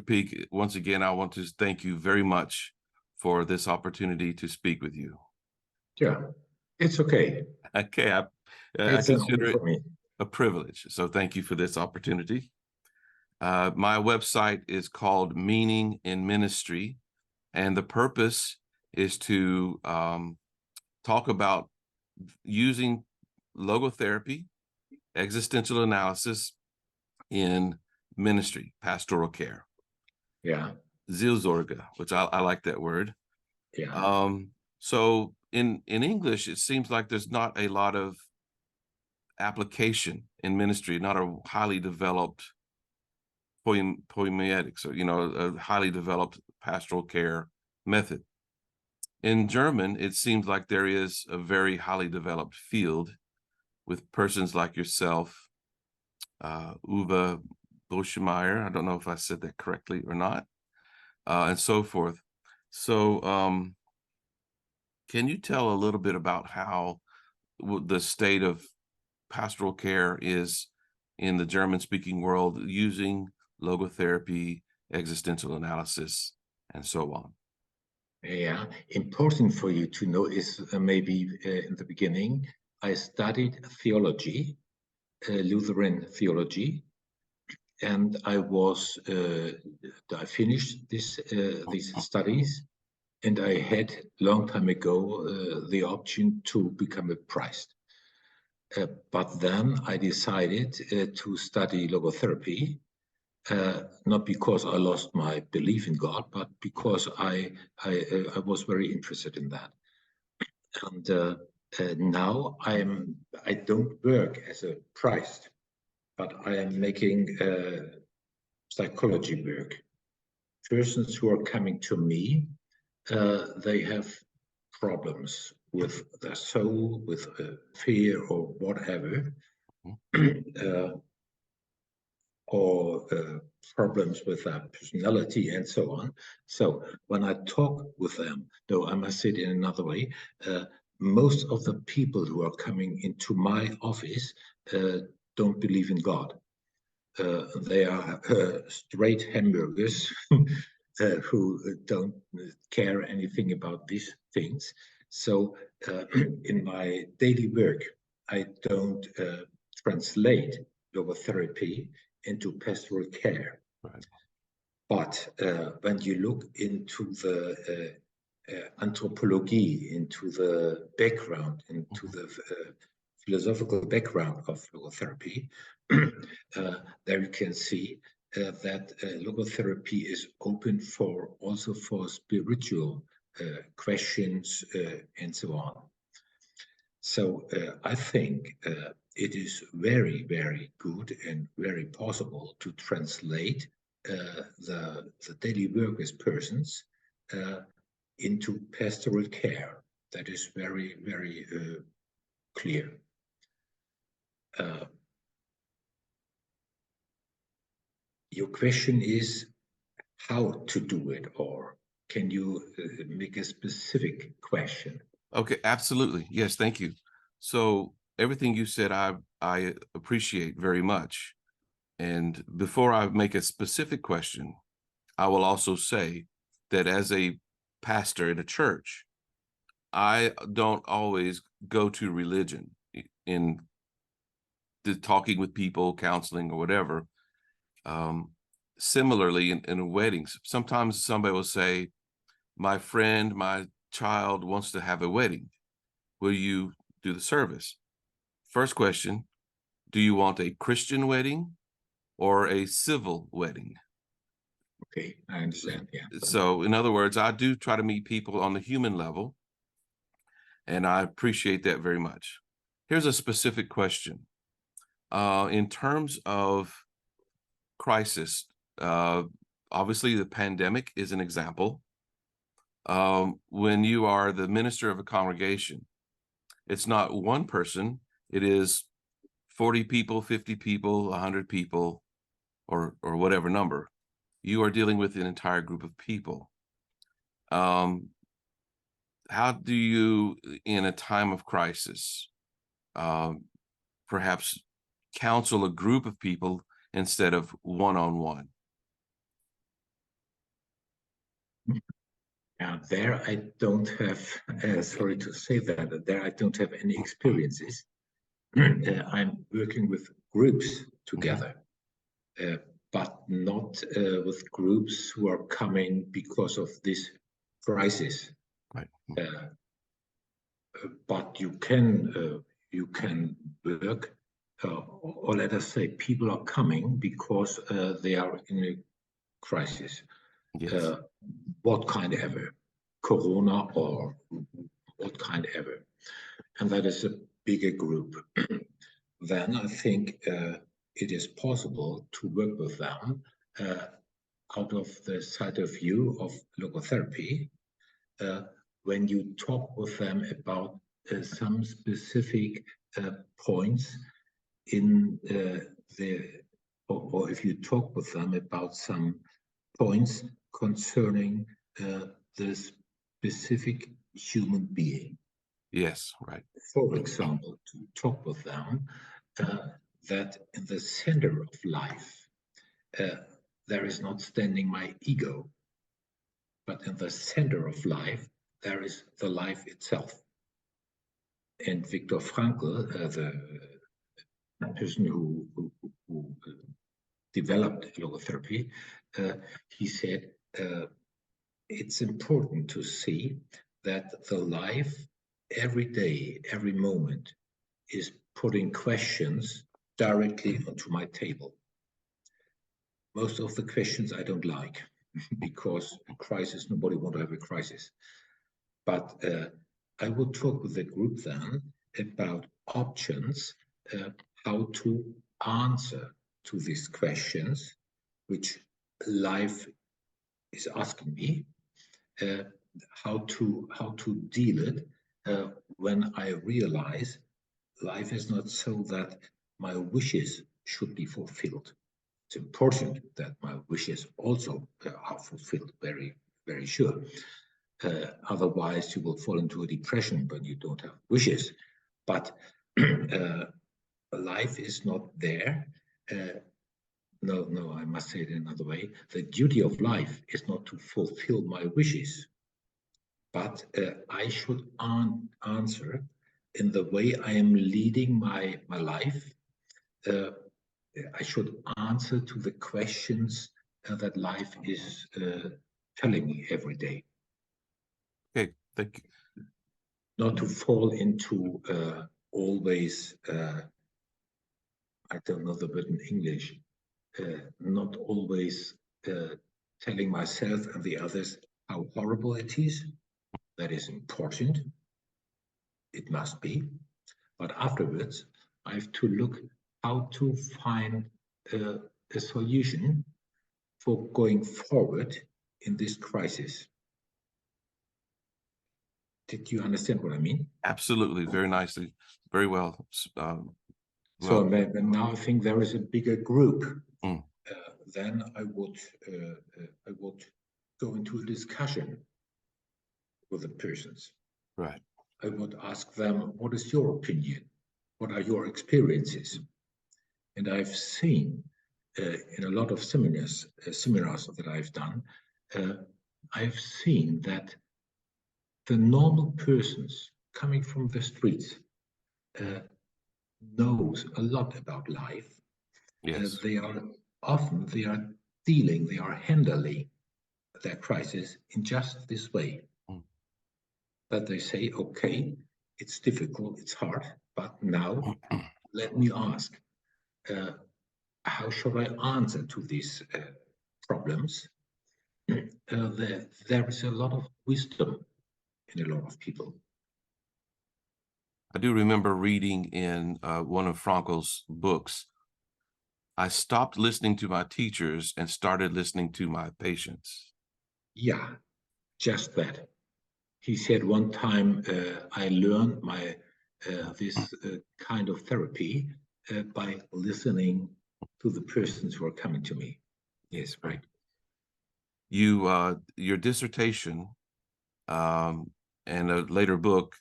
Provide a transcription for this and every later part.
Peeck, once again, I want to thank you very much for this opportunity to speak with you. Yeah, it's okay. Okay, I It's an consider honor it for me. a privilege. So thank you for this opportunity. My website is called Meaning in Ministry, and the purpose is to talk about using logotherapy, existential analysis in ministry, pastoral care. Yeah, Seelsorge, which I like that word. yeah, So in English, it seems like there's not a lot of application in ministry, not a highly developed poemetics, or a highly developed pastoral care method. In German, it seems like there is a very highly developed field with persons like yourself, Uwe Boschemeyer, I don't know if I said that correctly or not, and so forth. So can you tell a little bit about how the state of pastoral care is in the German-speaking world using logotherapy, existential analysis, and so on? yeah. Important for you to know is maybe in the beginning, I studied theology, Lutheran theology, and I finished these studies, and I had long time ago the option to become a priest. But then I decided to study logotherapy, not because I lost my belief in God, but because I was very interested in that. And now I don't work as a priest, but I am making psychology work. Persons who are coming to me, they have problems with their soul, with fear or whatever, or problems with their personality and so on. So when I talk with them, though I must say it in another way, most of the people who are coming into my office don't believe in God. They are straight hamburgers who don't care anything about these things. So in my daily work, I don't translate logotherapy into pastoral care. Right. But when you look into the anthropology, into the background, into the philosophical background of logotherapy, there you can see that logotherapy is open for also for spiritual questions and so on. So I think it is very, very good and very possible to translate the daily work as persons into pastoral care. That is very, very clear. Your question is how to do it, or can you make a specific question? Okay, absolutely. Yes, thank you. So everything you said, I appreciate very much. And before I make a specific question, I will also say that as a pastor in a church, I don't always go to religion in the talking with people, counseling, or whatever. Similarly, in weddings, sometimes somebody will say, my friend, my child wants to have a wedding. Will you do the service? First question, do you want a Christian wedding or a civil wedding? Okay, I understand, yeah. So in other words, I do try to meet people on the human level, and I appreciate that very much. Here's a specific question. In terms of crisis, obviously the pandemic is an example. When you are the minister of a congregation, it's not one person, it is 40 people, 50 people, 100 people, or whatever number. You are dealing with an entire group of people. How do you, in a time of crisis, perhaps counsel a group of people instead of one-on-one? There I don't have, sorry to say that, there I don't have any experiences. I'm working with groups together, but not with groups who are coming because of this crisis. Right. But you can work, or let us say, people are coming because they are in a crisis. Yes. What kind ever, Corona or what kind ever, and that is a bigger group. Then I think it is possible to work with them out of the side of view of logotherapy, when you talk with them about some specific points in or if you talk with them about some points concerning the specific human being. Yes, right. For example, to talk with them that in the center of life, there is not standing my ego, but in the center of life, there is the life itself. And Viktor Frankl, the person who developed logotherapy, he said, it's important to see that the life every day, every moment is putting questions directly onto my table. Most of the questions I don't like because a crisis, nobody wants to have a crisis. But I will talk with the group then about options, how to answer to these questions, which life is asking me, how to deal it when I realize life is not so that my wishes should be fulfilled. It's important that my wishes also are fulfilled, very, very sure. Otherwise, you will fall into a depression when you don't have wishes. But life is not there. No, I must say it another way. The duty of life is not to fulfill my wishes, but I should answer in the way I am leading my life. I should answer to the questions that life is telling me every day. Okay, thank you. Not to fall into always, I don't know the word in English, not always telling myself and the others how horrible it is. That is important. It must be. But afterwards, I have to look how to find a solution for going forward in this crisis. Did you understand what I mean? Absolutely, very nicely, very well. So now I think there is a bigger group. Mm. Then I would go into a discussion with the persons. Right. I would ask them, what is your opinion? What are your experiences? And I've seen in a lot of seminars that I've done, I've seen that the normal persons coming from the streets knows a lot about life. Yes. They are handling their crisis in just this way. Mm. That they say, okay, it's difficult, it's hard, but now let me ask, how should I answer to these problems? There is a lot of wisdom in a lot of people. I do remember reading in one of Frankl's books, I stopped listening to my teachers and started listening to my patients. Yeah, just that. He said one time, I learned my this kind of therapy by listening to the persons who are coming to me. Yes, right. Your dissertation and a later book,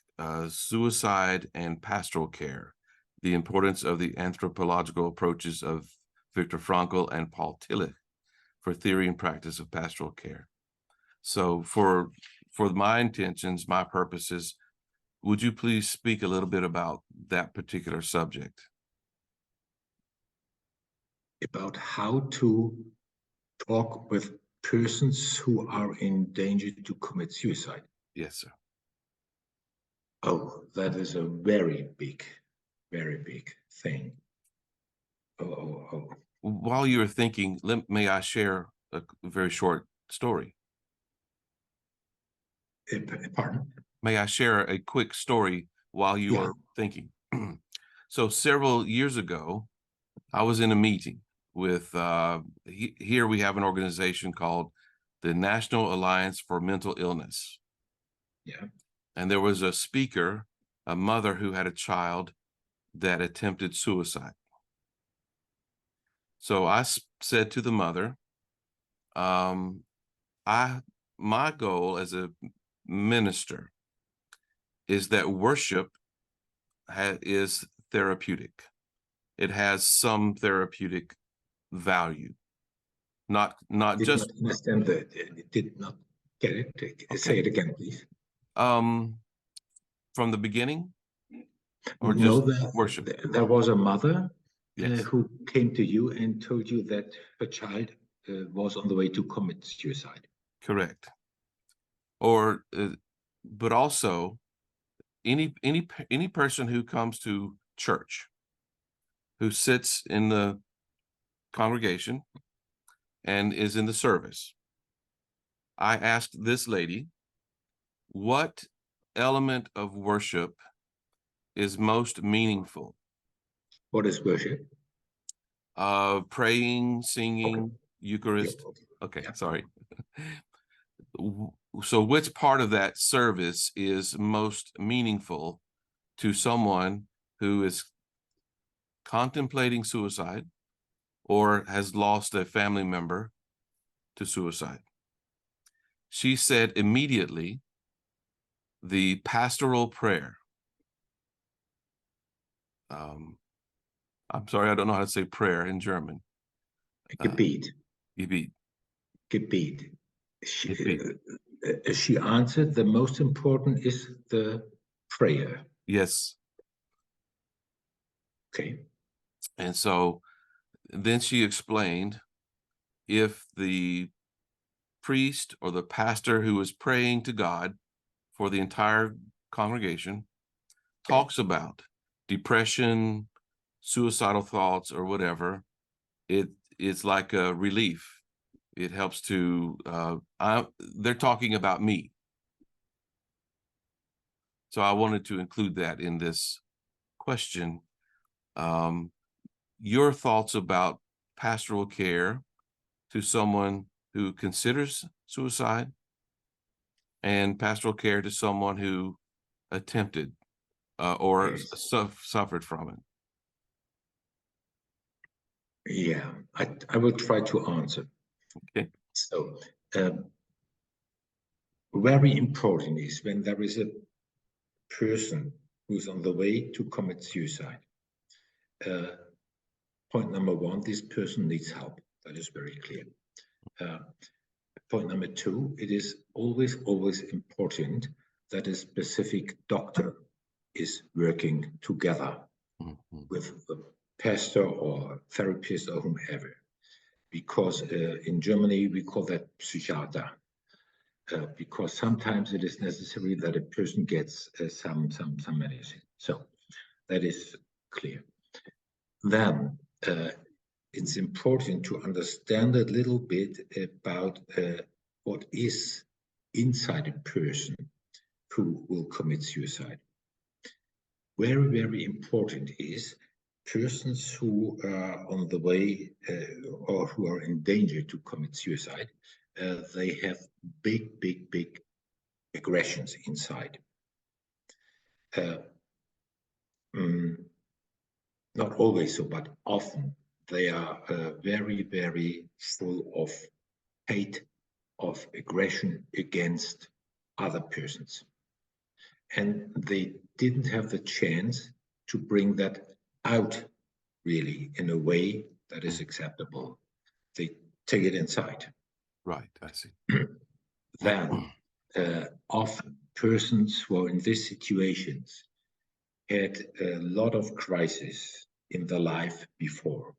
Suicide and Pastoral Care, the importance of the anthropological approaches of Viktor Frankl and Paul Tillich for theory and practice of pastoral care. So for my intentions, my purposes, would you please speak a little bit about that particular subject? About how to talk with persons who are in danger to commit suicide. Yes, sir. Oh, that is a very big thing. Oh. While you're thinking, may I share a very short story? Pardon? May I share a quick story while you Yeah. were thinking? So several years ago, I was in a meeting with, here we have an organization called the National Alliance for Mental Illness. Yeah. And there was a speaker, a mother who had a child that attempted suicide. So I said to the mother, my goal as a minister is that worship is therapeutic. It has some therapeutic value, not Did just. not understand that. Did not get it. Say Okay. it again, please. From the beginning, or No, just worship? there was a mother Yes, who came to you and told you that her child was on the way to commit suicide. correct. Or, but also any person who comes to church, who sits in the congregation and is in the service. I asked this lady, what element of worship is most meaningful? What is worship? Praying, singing, Okay. Eucharist. Yeah. Okay, Yeah. sorry. So which part of that service is most meaningful to someone who is contemplating suicide or has lost a family member to suicide? She said immediately, the pastoral prayer. I'm sorry, I don't know how to say prayer in German. Gebet. Gebet. Gebet. Gebet. She answered, the most important is the prayer. Yes. Okay. And so then she explained, if the priest or the pastor who is praying to God for the entire congregation talks about depression, suicidal thoughts, or whatever, it's like a relief. It helps to, they're talking about me. So I wanted to include that in this question. Your thoughts about pastoral care to someone who considers suicide, and pastoral care to someone who attempted or Yes. suffered from it. Yeah, I will try to answer. Okay. So, very important is when there is a person who's on the way to commit suicide. Point number one, this person needs help. That is very clear. Point number two, it is always important that a specific doctor is working together with the pastor or therapist or whomever. Because in Germany, we call that Psychiater. Because sometimes it is necessary that a person gets some medicine. So that is clear. Then it's important to understand a little bit about what is inside a person who will commit suicide. Very important is persons who are on the way or who are in danger to commit suicide. They have big aggressions inside. Not always so, but often they are very full of hate, of aggression against other persons. And they didn't have the chance to bring that out really in a way that is acceptable. They take it inside. Right, I see. Then often persons who are in these situations had a lot of crises in their life before.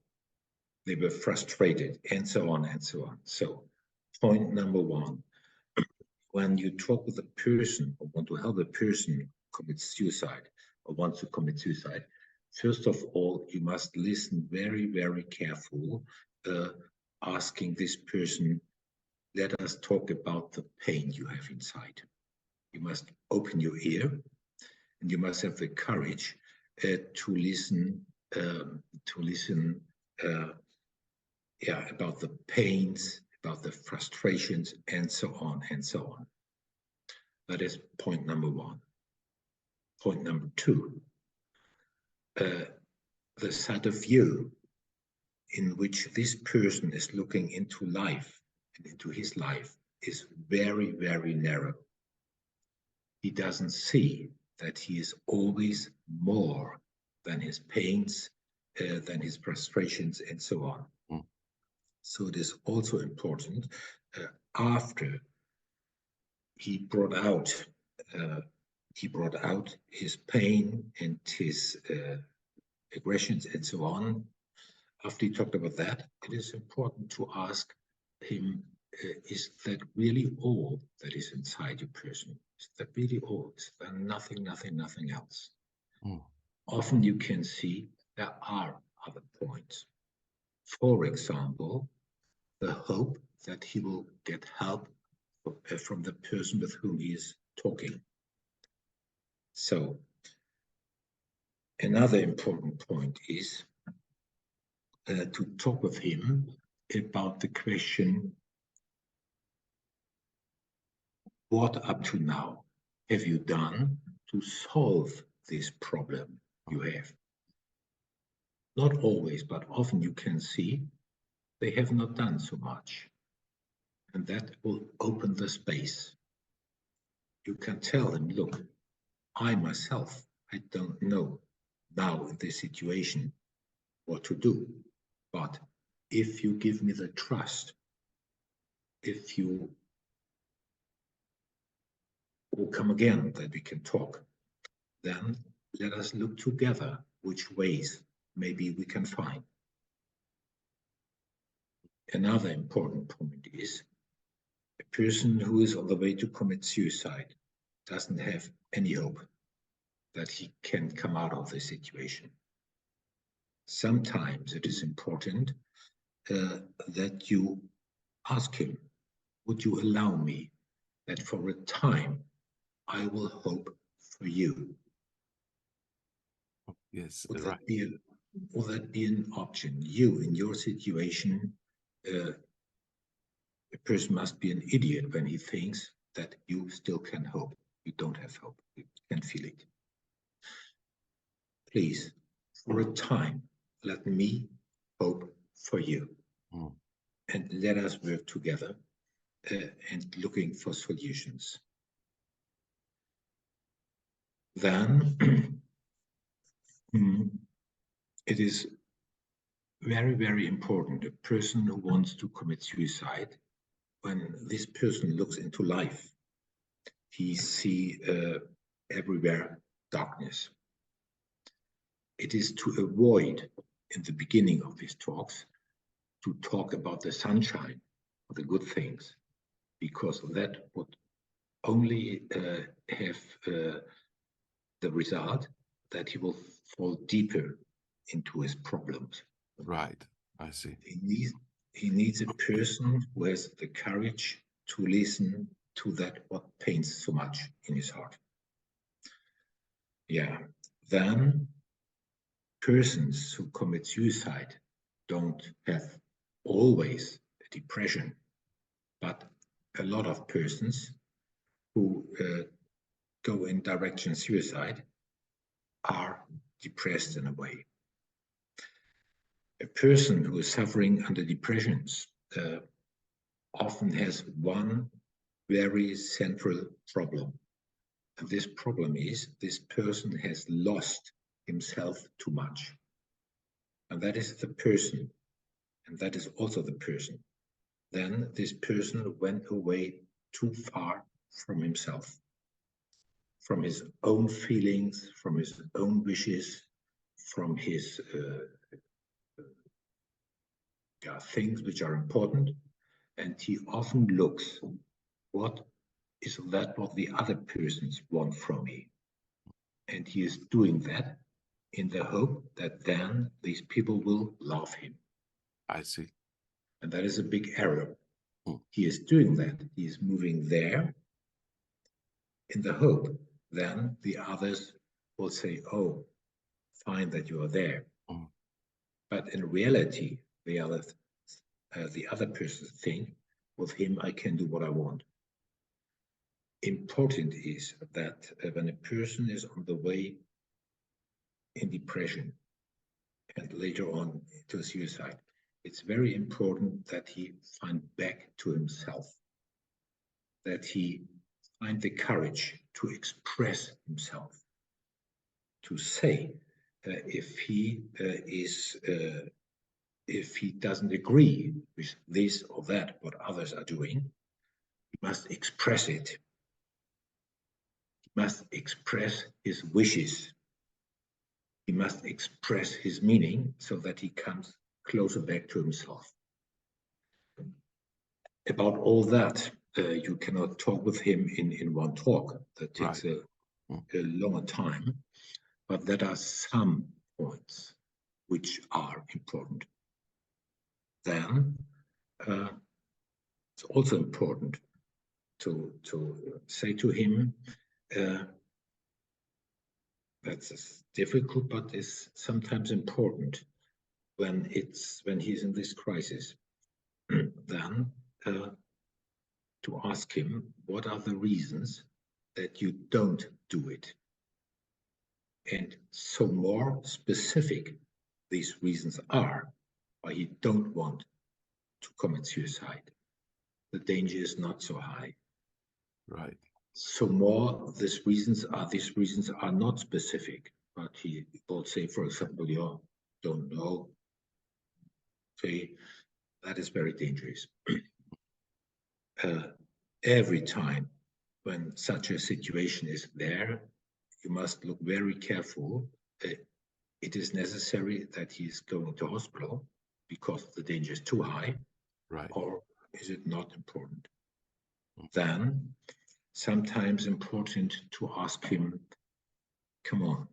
They were frustrated and so on and so on. So point number one, when you talk with a person or want to help a person commit suicide or wants to commit suicide, first of all, you must listen very, very careful, asking this person, let us talk about the pain you have inside. You must open your ear and you must have the courage to listen about the pains, about the frustrations, and so on and so on. That is point number one. Point number two, the side of view in which this person is looking into life and into his life is very, very narrow. He doesn't see that he is always more than his pains, than his frustrations, and so on. Mm. So it is also important after he brought out his pain and his aggressions and so on. After he talked about that, it is important to ask him, is that really all that is inside your person? Is that really all? Is there nothing else? Mm. Often you can see there are other points. For example, the hope that he will get help from the person with whom he is talking. So another important point is to talk with him about the question, what up to now have you done to solve this problem you have? Not always, but often you can see they have not done so much. And that will open the space. You can tell them, look, I myself, I don't know now in this situation what to do. But if you give me the trust, if you will come again that we can talk, then let us look together which ways maybe we can find. Another important point is a person who is on the way to commit suicide doesn't have any hope that he can come out of this situation. Sometimes it is important that you ask him, would you allow me that for a time I will hope for you? Yes, would right. that be an option? You, in your situation, a person must be an idiot when he thinks that you still can hope. You don't have hope. You can feel it. Please, for a time, let me hope for you. Mm. And let us work together and looking for solutions. Then it is very, very important. A person who wants to commit suicide, when this person looks into life, he sees everywhere darkness. It is to avoid, in the beginning of these talks, to talk about the sunshine, or the good things, because that would only have the result that he will fall deeper into his problems. Right, I see. He needs a person who has the courage to listen to that what pains so much in his heart. Yeah, then persons who commit suicide don't have always a depression, but a lot of persons who go in direction suicide are depressed in a way. A person who is suffering under depressions often has one very central problem. And this problem is this person has lost himself too much. And that is the person. And that is also the person. Then this person went away too far from himself, from his own feelings, from his own wishes, from his things which are important, and he often looks what is that what the other persons want from me, and he is doing that in the hope that then these people will love him. I see. And that is a big error. Hmm. He is doing that. He is moving there in the hope then the others will say, oh, fine that you are there. Hmm. But in reality, the other person think, with him I can do what I want. Important is that when a person is on the way in depression and later on to suicide, it's very important that he find back to himself, that he find the courage to express himself, to say if he doesn't agree with this or that, what others are doing, he must express it. He must express his wishes. He must express his meaning so that he comes closer back to himself. About all that, you cannot talk with him in one talk. That takes a longer time. But there are some points which are important. Then it's also important to say to him, that's difficult, but is sometimes important when he's in this crisis. Then to ask him, what are the reasons that you don't do it? And so more specific these reasons are why you don't want to commit suicide. The danger is not so high. Right. So more these reasons are not specific, but he will say, for example, you don't know. Okay, that is very dangerous. Every time when such a situation is there, you must look very careful. It is necessary that he is going to hospital because the danger is too high, right? Or is it not important? Then sometimes important to ask him, come on,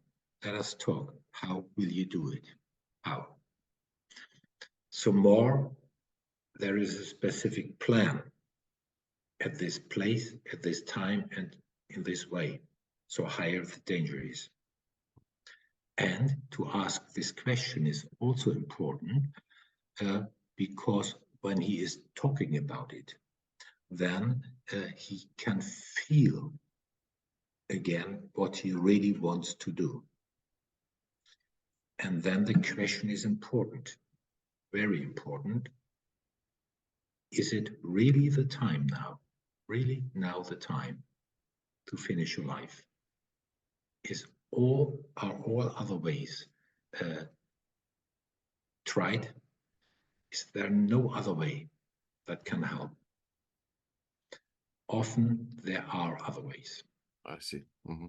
let us talk. How will you do it? How? So more, there is a specific plan at this place, at this time, and in this way. So higher the danger is. And to ask this question is also important because when he is talking about it, then he can feel again what he really wants to do. And then the question is important, very important. Is it really the time now? Really now the time to finish your life? Are all other ways tried? Is there no other way that can help? Often there are other ways. I see. Mm-hmm.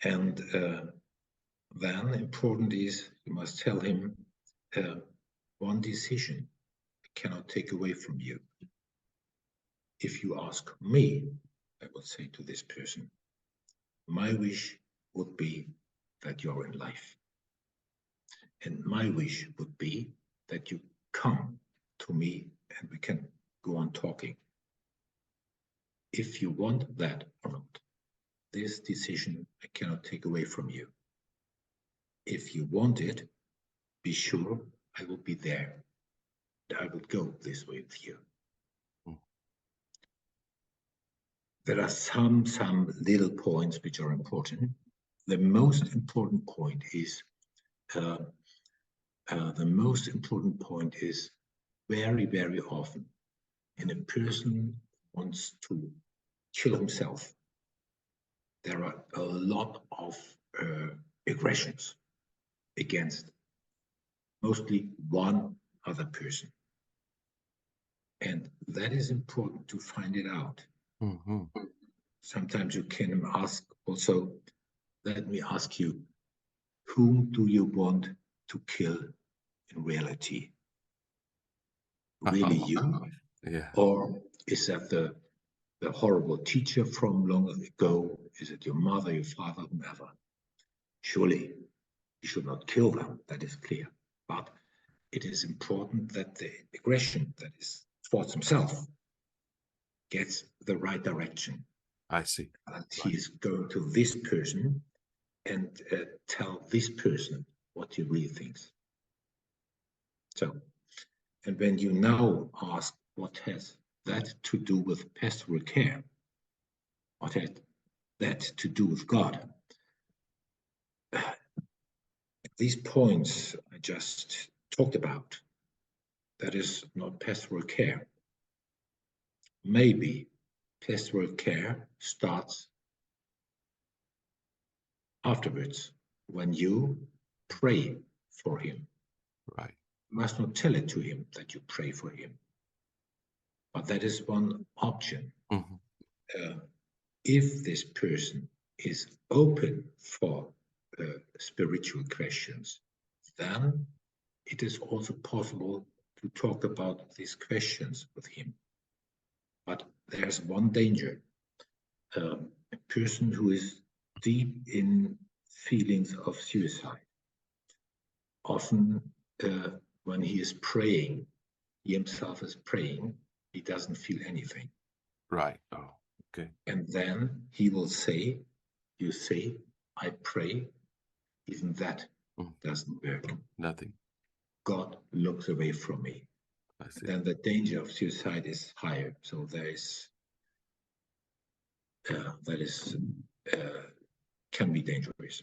And then important is you must tell him one decision I cannot take away from you. If you ask me, I would say to this person, my wish would be that you're in life. And my wish would be that you come to me and we can go on talking. If you want that or not, this decision I cannot take away from you. If you want it, be sure I will be there. I will go this way with you. There are some little points which are important. The most important point is very, very often, when a person wants to kill himself, there are a lot of aggressions against mostly one other person. And that is important to find it out. Mm-hmm. Sometimes you can ask also, let me ask you, whom do you want to kill in reality? Really you? Yeah. Or is that the horrible teacher from long ago? Is it your mother, your father, whomever? Surely you should not kill them, that is clear. But it is important that the aggression that is towards himself gets the right direction. I see. And he is going to this person and tell this person what he really thinks. So, and when you now ask what has that to do with pastoral care, what has that to do with God? These points I just talked about, that is not pastoral care. Maybe pastoral care starts afterwards when you pray for him. Right. You must not tell it to him that you pray for him. But that is one option. Mm-hmm. If this person is open for spiritual questions, then it is also possible to talk about these questions with him. But there's one danger. A person who is deep in feelings of suicide, often when he is praying, he himself is praying, he doesn't feel anything. Right. Oh, okay. And then he will say, you say, I pray, even that doesn't work. Nothing. God looks away from me. I see. Then the danger of suicide is higher. So there is, can be dangerous.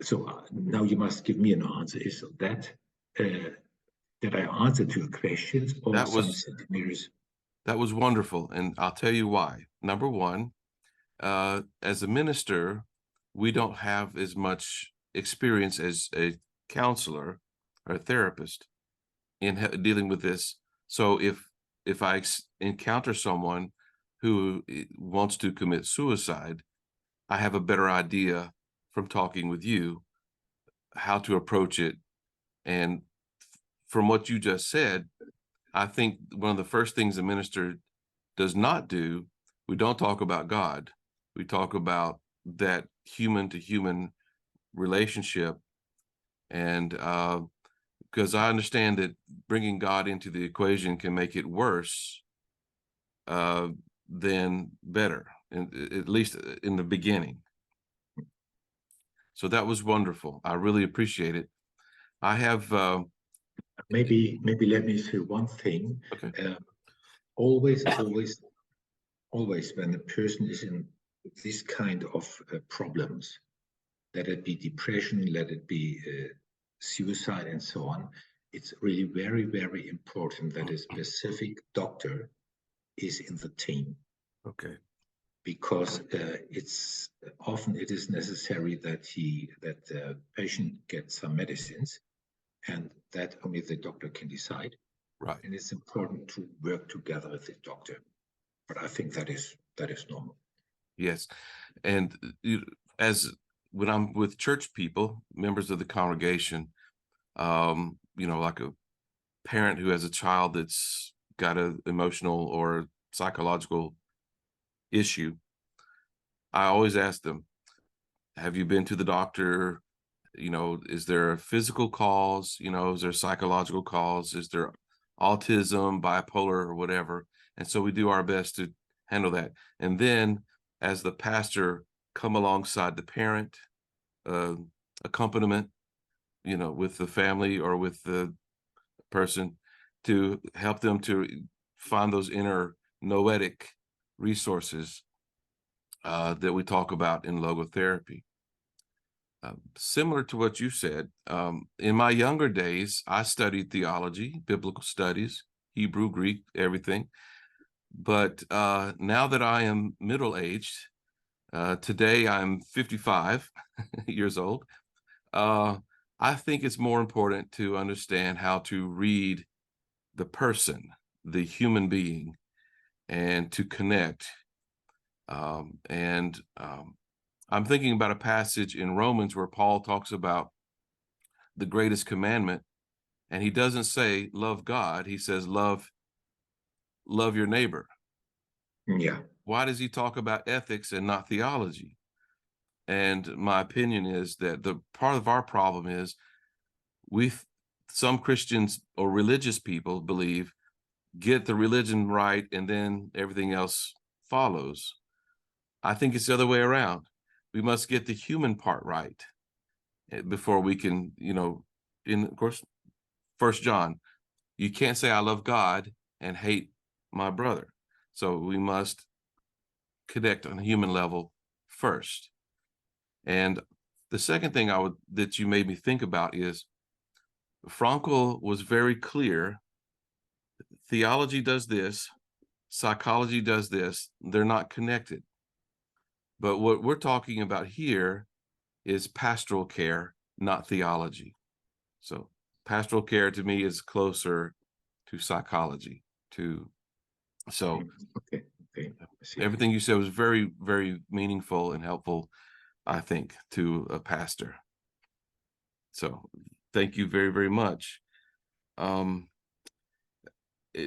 So now you must give me an answer. Is that did I answer to your questions or That some was centimeters? that was wonderful, and I'll tell you why. Number one, as a minister, we don't have as much experience as a counselor or a therapist in dealing with this. So if I encounter someone who wants to commit suicide, I have a better idea from talking with you how to approach it. And from what you just said, I think one of the first things a minister does not do, we don't talk about God. We talk about that human to human relationship. And because I understand that bringing God into the equation can make it worse than better, at least in the beginning. So that was wonderful. I really appreciate it. I have maybe let me say one thing. okay. Always when a person is in this kind of problems, let it be depression, let it be suicide and so on, it's really very, very important that a specific doctor is in the team. Okay. Because it's often it is necessary that the patient gets some medicines, and that only the doctor can decide. Right. And it's important to work together with the doctor. But I think that is normal. Yes. And as when I'm with church people, members of the congregation, like a parent who has a child that's got an emotional or psychological issue, I always ask them, have you been to the doctor? Is there a physical cause? Is there a psychological cause? Is there autism, bipolar, or whatever? And so we do our best to handle that. And then as the pastor, come alongside the parent, accompaniment, with the family or with the person to help them to find those inner noetic resources that we talk about in logotherapy. Similar to what you said, in my younger days, I studied theology, biblical studies, Hebrew, Greek, everything. But now that I am middle-aged, today I'm 55 years old, I think it's more important to understand how to read the person, the human being, and to connect. I'm thinking about a passage in Romans where Paul talks about the greatest commandment, and he doesn't say love God, he says love your neighbor. Yeah. Why does he talk about ethics and not theology? And my opinion is that the part of our problem is some Christians or religious people believe get the religion right and then everything else follows. I think it's the other way around. We must get the human part right before we can, of course, 1 John, you can't say I love God and hate my brother. So we must connect on a human level first. And the second thing that you made me think about is Frankl was very clear. Theology does this, psychology does this. They're not connected. But what we're talking about here is pastoral care, not theology. So pastoral care to me is closer to psychology. Okay. Everything you said was very, very meaningful and helpful, I think, to a pastor. So thank you very, very much.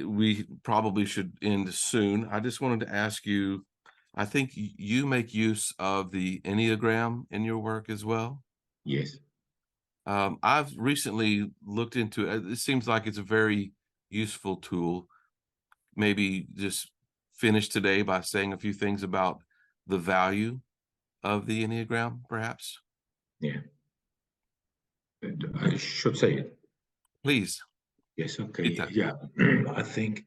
We probably should end soon. I just wanted to ask you, I think you make use of the Enneagram in your work as well. Yes. I've recently looked into it. It seems like it's a very useful tool. Maybe just finish today by saying a few things about the value of the Enneagram, perhaps. Yeah. I should say it. Please. Yes. Okay. Yeah. I think.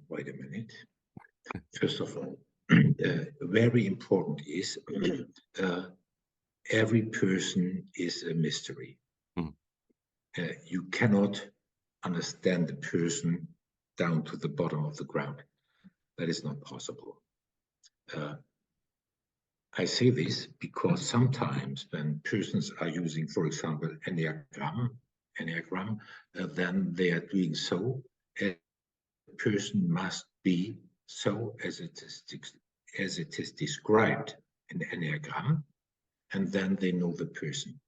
Wait a minute. First of all, very important is every person is a mystery. Mm. You cannot understand the person down to the bottom of the ground. That is not possible. I say this because sometimes when persons are using, for example, Enneagram, then they are doing so. A person must be so as it is described in the Enneagram, and then they know the person.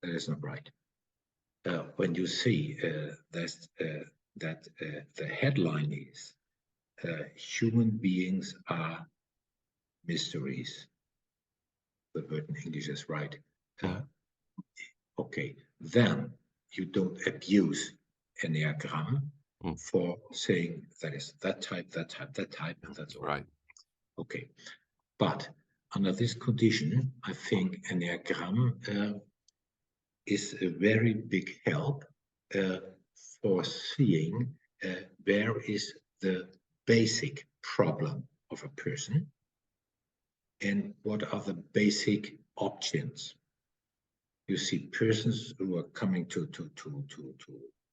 That is not right. When you see that the headline is human beings are mysteries, the word in English is right. Okay, then you don't abuse Enneagram for saying that is that type, and that's all. Right. Okay, but under this condition, I think Enneagram is a very big help for seeing where is the basic problem of a person and what are the basic options. You see persons who are coming to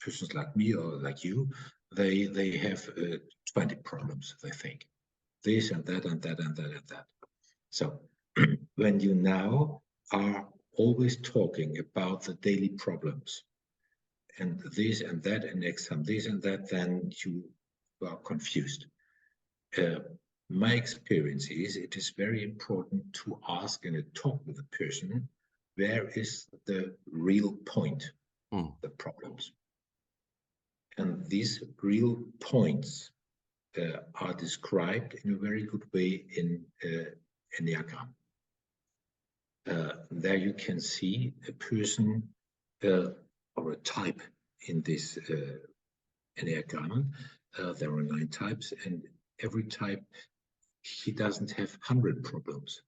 persons like me or like you, they have 20 problems, they think. This and that and that and that and that. So when you now are always talking about the daily problems and this and that and next time this and that, then you are confused. My experience is it is very important to ask and talk with the person, where is the real point, the problems? And these real points are described in a very good way in Enneagram. There you can see a person or a type in this Enneagram. There are 9 types, and every type, he doesn't have 100 problems,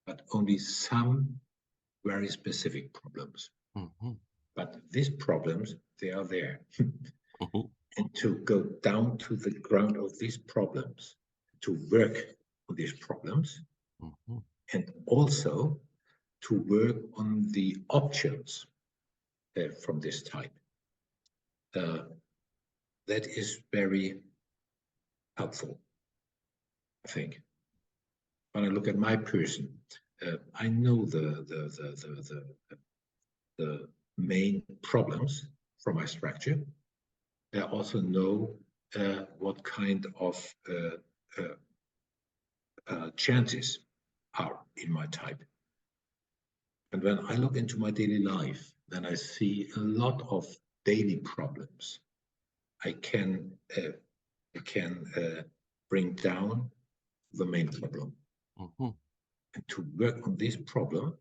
but only some very specific problems. But these problems, they are there. And to go down to the ground of these problems, to work on these problems, and also to work on the options from this type. That is very helpful, I think. When I look at my person, I know the main problems from my structure. I also know what kind of chances are in my type. And when I look into my daily life, then I see a lot of daily problems. I can bring down the main problem and to work on this problem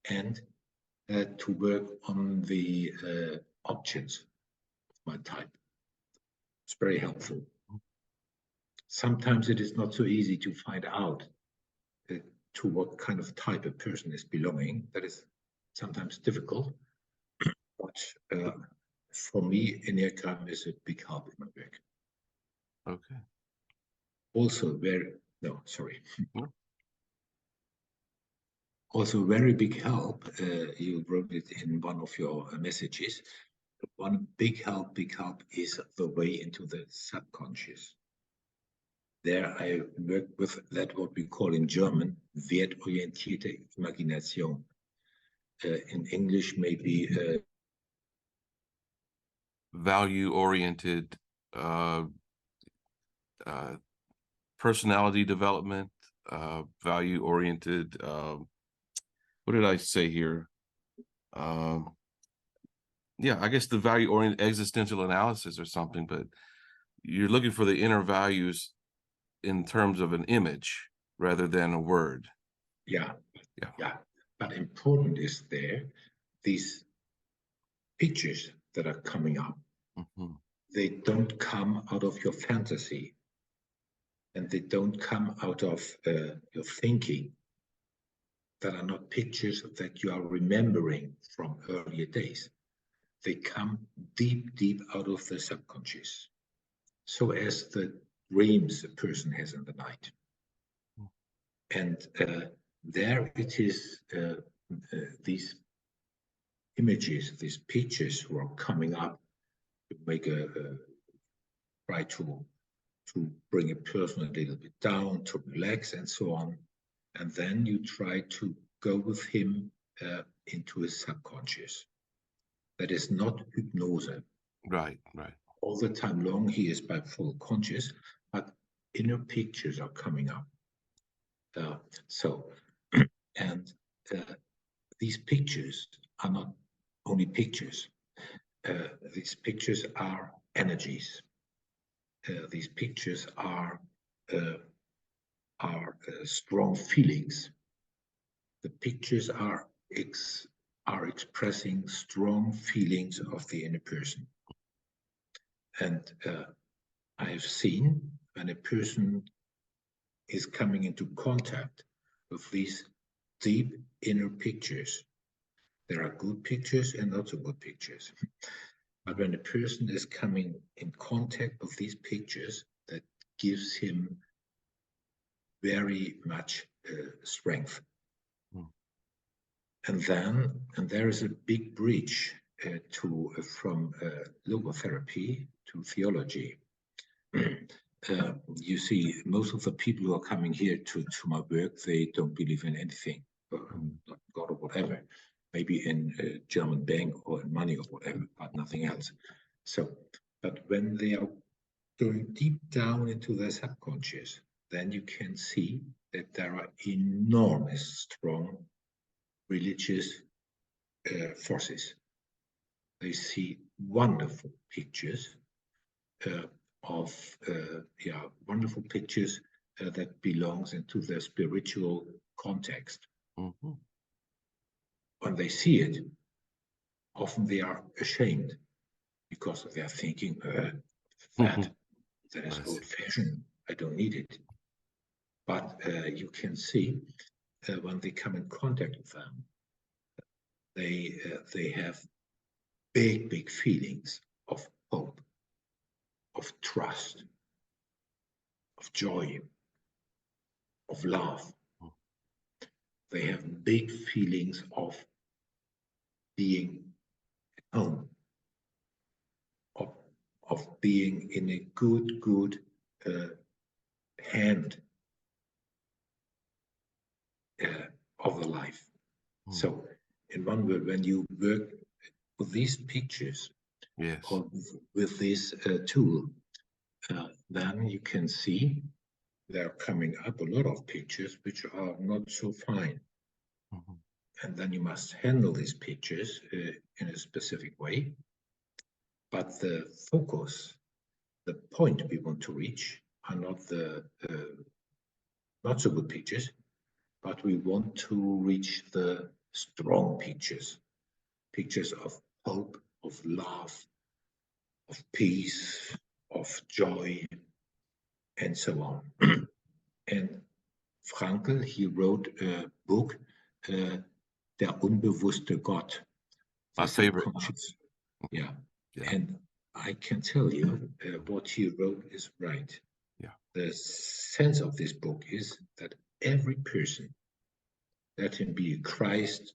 and to work on the objects of my type. It's very helpful. Sometimes it is not so easy to find out to what kind of type a person is belonging. That is sometimes difficult, but for me, Enneagram is a big help in my work. Okay. Also Also very big help, you wrote it in one of your messages, one big help is the way into the subconscious. There I work with that what we call in German, wertorientierte Imagination. In English, maybe value-oriented personality development, value-oriented, what did I say here? Yeah, I guess the value-oriented existential analysis or something, but you're looking for the inner values in terms of an image rather than a word. Yeah. But important is there, these pictures that are coming up, they don't come out of your fantasy, and they don't come out of your thinking. That are not pictures that you are remembering from earlier days. They come deep out of the subconscious, so as the dreams a person has in the night. And there it is, these images, these pictures who are coming up to make try to bring a person a little bit down, to relax and so on. And then you try to go with him into his subconscious. That is not hypnose. Right. All the time long he is by full conscious, but inner pictures are coming up. These pictures are not only pictures. These pictures are energies. These pictures are strong feelings. The pictures are expressing strong feelings of the inner person. And I have seen when a person is coming into contact with these deep inner pictures, there are good pictures and not so good pictures. But when a person is coming in contact with these pictures, that gives him very much strength. And there is a big bridge from logotherapy to theology. You see, most of the people who are coming here to my work, they don't believe in anything, not God or whatever, maybe in a German bank or in money or whatever, but nothing else. But when they are going deep down into their subconscious, then you can see that there are enormous, strong religious forces. They see wonderful pictures wonderful pictures that belongs into their spiritual context. When they see it, often they are ashamed because they are thinking, that is old-fashioned, I don't need it. But you can see when they come in contact with them, they have big feelings of hope, of trust, of joy, of love. They have big feelings of being at home, of being in a good hand of the life. So in one word, when you work with these pictures, or with this tool, then you can see there are coming up a lot of pictures which are not so fine. Mhm. And then you must handle these pictures in a specific way. But the focus, the point we want to reach, are not the not so good pictures, but we want to reach the strong pictures, pictures of hope, of love, of peace, of joy, and so on. And Frankl, he wrote a book, Der unbewusste Gott, My the favorite. subconscious. Yeah. Yeah. And I can tell you what he wrote is right. Yeah. The sense of this book is that every person, let him be a Christ,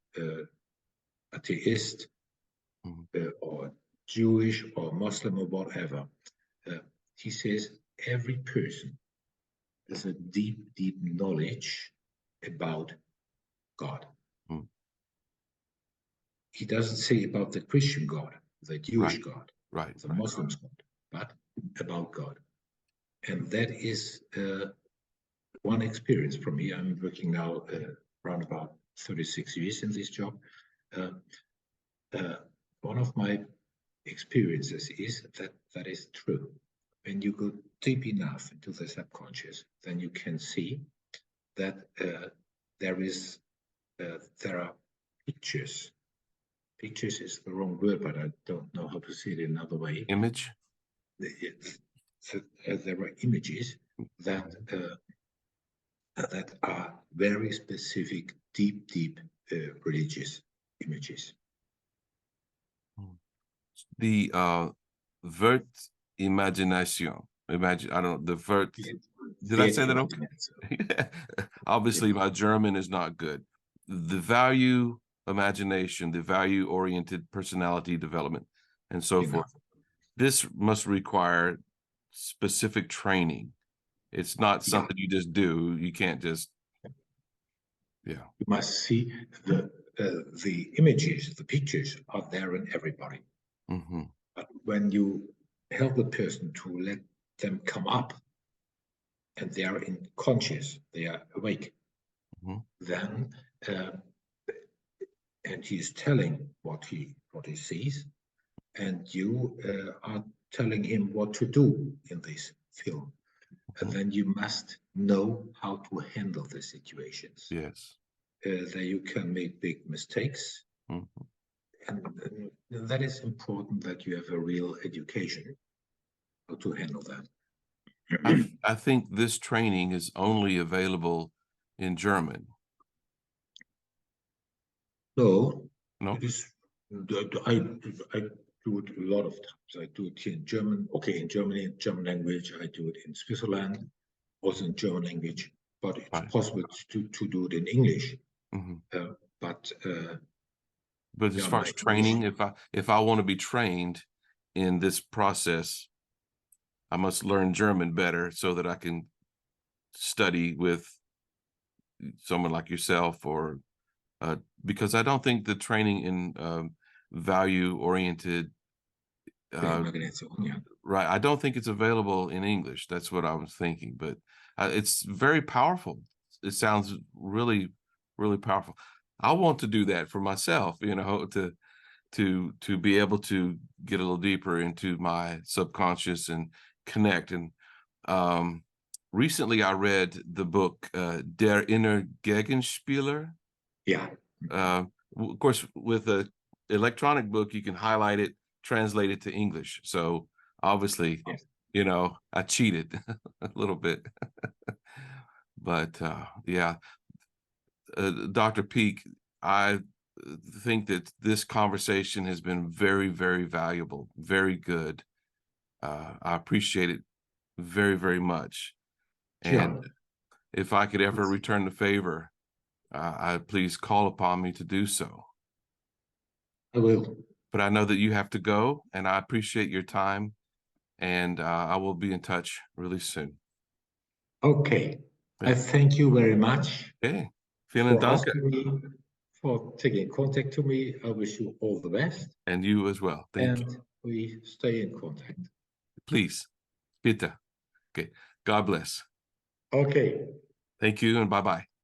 atheist, or Jewish or Muslim or whatever, he says every person has a deep, deep knowledge about God. Mm. He doesn't say about the Christian God, the Jewish God, Right. the Muslim God, but about God. And that is one experience for me. I'm working now around about 36 years in this job. One of my experiences is that that is true. When you go deep enough into the subconscious, then you can see that there are pictures. Pictures is the wrong word, but I don't know how to say it another way. Image. So, there are images that that are very specific, deep religious images. The wertorientierte. Imagine, I don't know, the vert. Did I say that okay? Obviously, my German is not good. The value imagination, the value-oriented personality development, and so forth. This must require specific training. It's not something you just do. You can't just, yeah. You must see the images, the pictures are there in everybody. Mm-hmm. But when you help the person to let them come up, and they are in conscious, they are awake, then and he is telling what he sees, and you are telling him what to do in this film, and then you must know how to handle the situations. Yes. There you can make big mistakes, and that is important that you have a real education how to handle that. I think this training is only available in German. No, No? it is. I do it a lot of times. I do it here in German. Okay, in Germany, German language. I do it in Switzerland, also in German language. But it's possible to do it in English. But as far as training, if I want to be trained in this process, I must learn German better so that I can study with someone like yourself, or because I don't think the training in value-oriented, right, I don't think it's available in English. That's what I was thinking, but it's very powerful. It sounds really, really powerful. I want to do that for myself, you know, to be able to get a little deeper into my subconscious and connect. And recently I read the book Der Inner Gegenspieler. Yeah. Of course, with an electronic book, you can highlight it, translate it to English. So obviously, you know, I cheated a little bit. But yeah, Dr. Peeck, I think that this conversation has been very, very valuable, very good. I appreciate it very, very much. And if I could ever return the favor, I'd please call upon me to do so. I will. But I know that you have to go, and I appreciate your time, and I will be in touch really soon. Okay. I thank you very much. Okay. Vielen Dank. For taking contact to me. I wish you all the best. And you as well. Thank you. And we stay in contact. Please. Bitte. Okay. God bless. Okay. Thank you and bye-bye.